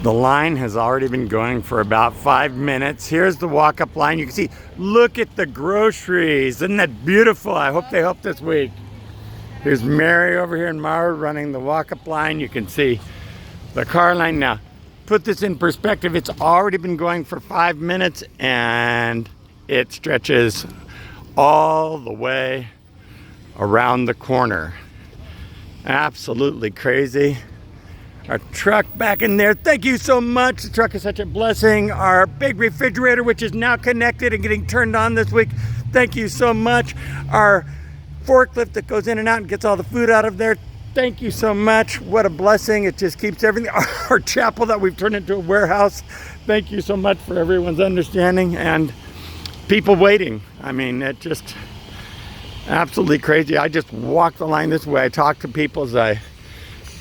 The line has already been going for about 5 minutes. Here's the walk-up line. You can see, look at the groceries. Isn't that beautiful? I hope they help this week. Here's Mary over here in Mara running the walk-up line. You can see the car line now. Put this in perspective. It's already been going for 5 minutes and it stretches all the way around the corner. Absolutely crazy. Our truck back in there. Thank you so much. The truck is such a blessing. Our big refrigerator, which is now connected and getting turned on this week. Thank you so much. Our forklift that goes in and out and gets all the food out of there. Thank you so much. What a blessing. It just keeps everything. Our chapel that we've turned into a warehouse. Thank you so much for everyone's understanding and people waiting. I mean, it just absolutely crazy. I just walk the line this way. I talk to people as I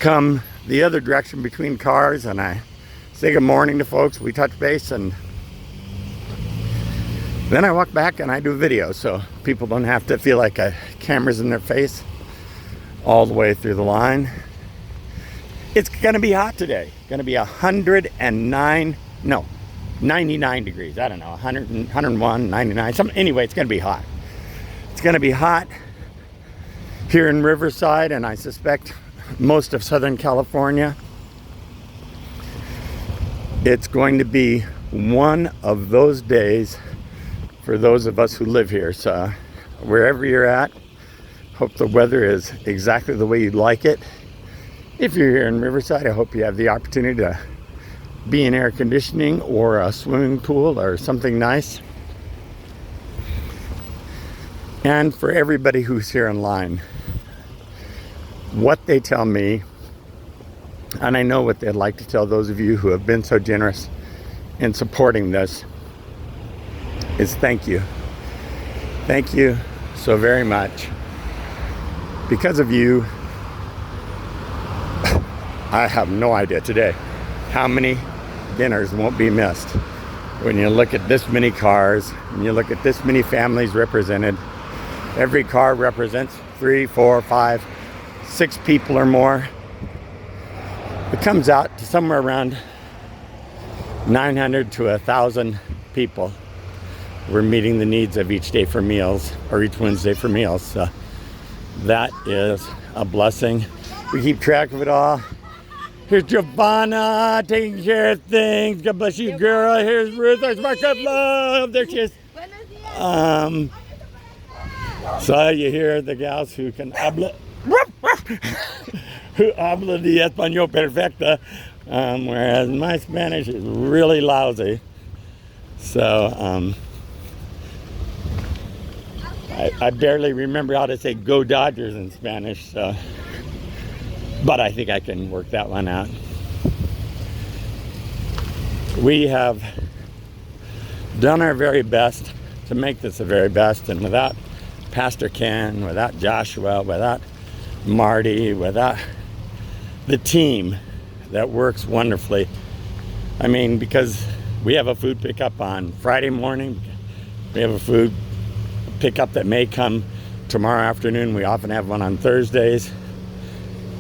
come the other direction between cars and I say good morning to folks. We touch base and then I walk back and I do video so people don't have to feel like a camera's in their face all the way through the line. It's gonna be hot today. Gonna be 99 degrees. I don't know, 100, 101, 99, something. Anyway, it's gonna be hot. It's gonna be hot here in Riverside and I suspect most of Southern California. It's going to be one of those days for those of us who live here. So wherever you're at, hope the weather is exactly the way you'd like it. If you're here in Riverside, I hope you have the opportunity to be in air conditioning or a swimming pool or something nice. And for everybody who's here online, what they tell me, and I know what they'd like to tell those of you who have been so generous in supporting this, is thank you. Thank you so very much. Because of you, I have no idea today how many dinners won't be missed. When you look at this many cars, and you look at this many families represented, every car represents 3, 4, 5, 6 people or more. It comes out to somewhere around 900 to 1,000 people. We're meeting the needs of each day for meals, or each Wednesday for meals. So that is a blessing. We keep track of it all. Here's Giovanna taking care of things. God bless you, girl. Here's Ruth. There's my cup love. There she is. So you hear the gals who can habla who habla de español perfecta, whereas my Spanish is really lousy. So I barely remember how to say go Dodgers in Spanish, so, but I think I can work that one out. We have done our very best to make this the very best, and without Pastor Ken, without Joshua, without Marty, without the team that works wonderfully. I mean, because we have a food pickup on Friday morning, we have a food pickup that may come tomorrow afternoon. We often have one on Thursdays.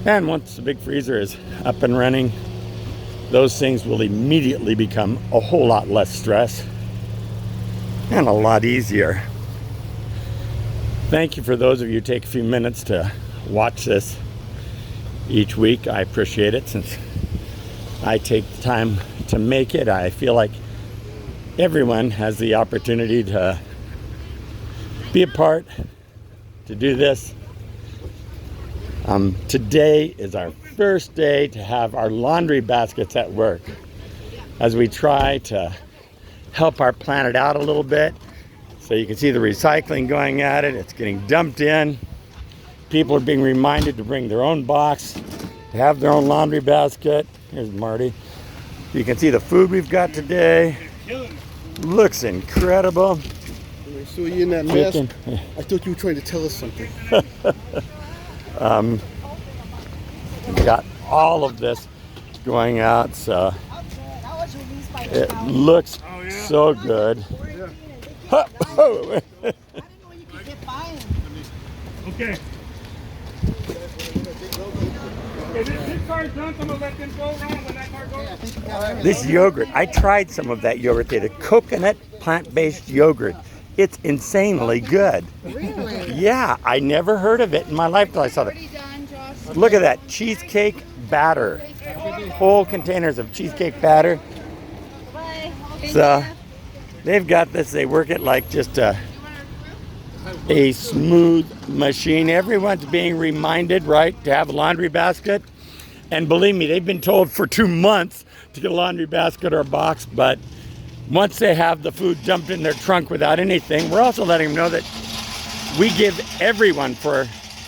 And once the big freezer is up and running, those things will immediately become a whole lot less stress and a lot easier. Thank you for those of you who take a few minutes to watch this each week. I appreciate it. Since I take the time to make it, I feel like everyone has the opportunity to be a part, to do this. Today is our first day to have our laundry baskets at work as we try to help our planet out a little bit. So you can see the recycling going at it. It's getting dumped in. People are being reminded to bring their own box, to have their own laundry basket. Here's Marty. You can see the food we've got today. Looks incredible. So you in that mess? I thought you were trying to tell us something. We've got all of this going out, so it looks so good. Okay. This car's done, so I'm gonna let them go around when that car goes. This This yogurt, I tried some of that yogurt. They had a coconut plant-based yogurt. It's insanely good. Really? Yeah, I never heard of it in my life till I saw that. Already done, Josh. Look at that, cheesecake batter. Whole containers of cheesecake batter. Bye. So they've got this, they work it like just a smooth machine. Everyone's being reminded, right, to have a laundry basket. And believe me, they've been told for 2 months to get a laundry basket or a box, but once they have the food dumped in their trunk without anything, we're also letting them know that we give everyone for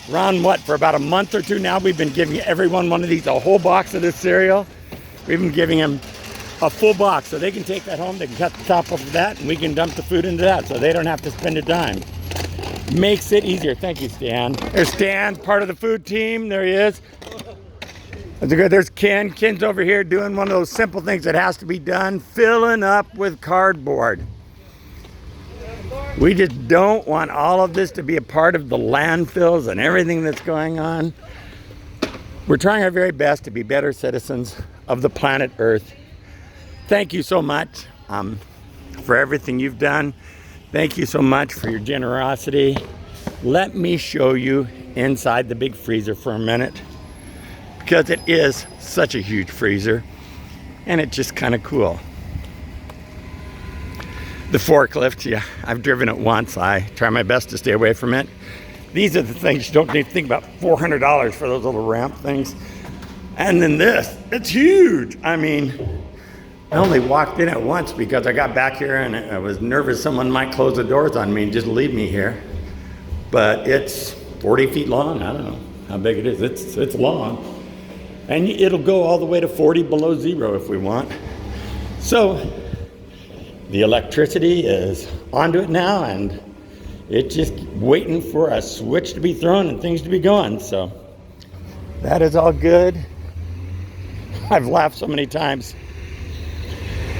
about a month or two now, we've been giving everyone one of these, a whole box of this cereal. We've been giving them a full box so they can take that home, they can cut the top off of that, and we can dump the food into that so they don't have to spend a dime. Makes it easier. Thank you, Stan. There's Stan, part of the food team. There he is. There's Ken. Ken's over here doing one of those simple things that has to be done, filling up with cardboard. We just don't want all of this to be a part of the landfills and everything that's going on. We're trying our very best to be better citizens of the planet Earth. Thank you so much for everything you've done. Thank you so much for your generosity. Let me show you inside the big freezer for a minute, because it is such a huge freezer and it's just kind of cool. The forklift, yeah, I've driven it once. I try my best to stay away from it. These are the things you don't need to think about. $400 for those little ramp things. And then this, it's huge. I mean, I only walked in it once because I got back here and I was nervous someone might close the doors on me and just leave me here. But it's 40 feet long. I don't know how big it is. It's long. And it'll go all the way to 40 below zero if we want. So the electricity is onto it now, and it's just waiting for a switch to be thrown and things to be going. So that is all good. I've laughed so many times.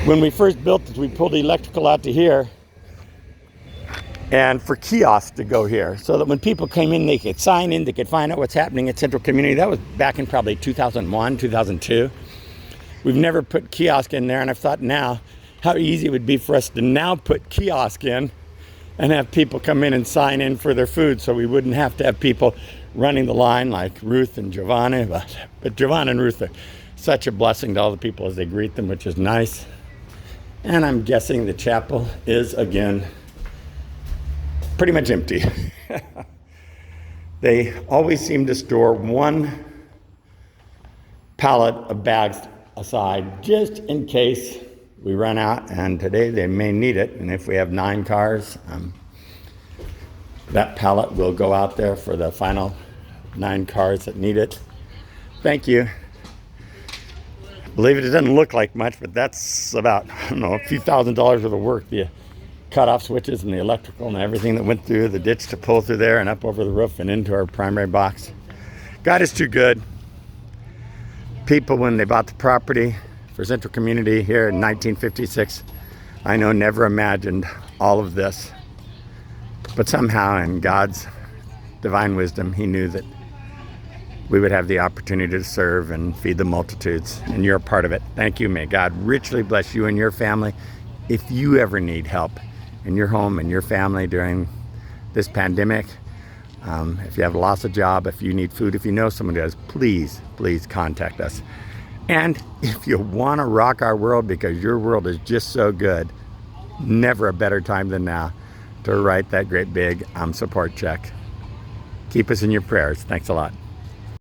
When we first built this, we pulled the electrical out to here and for kiosks to go here so that when people came in, they could sign in, they could find out what's happening at Central Community. That was back in probably 2001, 2002. We've never put kiosk in there, and I've thought now how easy it would be for us to now put kiosk in and have people come in and sign in for their food, so we wouldn't have to have people running the line like Ruth and Giovanni. But Giovanni and Ruth are such a blessing to all the people as they greet them, which is nice. And I'm guessing the chapel is, again, pretty much empty. They always seem to store one pallet of bags aside just in case we run out, and today they may need it. And if we have 9 cars, that pallet will go out there for the final 9 cars that need it. Thank you. Believe it doesn't look like much, but that's about, I don't know, a few $1,000s worth of work. The cutoff switches and the electrical and everything that went through the ditch to pull through there and up over the roof and into our primary box. God is too good. People, when they bought the property for Central Community here in 1956, I know never imagined all of this. But somehow in God's divine wisdom, he knew that we would have the opportunity to serve and feed the multitudes, and you're a part of it. Thank you. May God richly bless you and your family. If you ever need help in your home and your family during this pandemic, if you have lost a job, if you need food, if you know someone who does, please, please contact us. And if you want to rock our world because your world is just so good, never a better time than now to write that great big support check. Keep us in your prayers. Thanks a lot.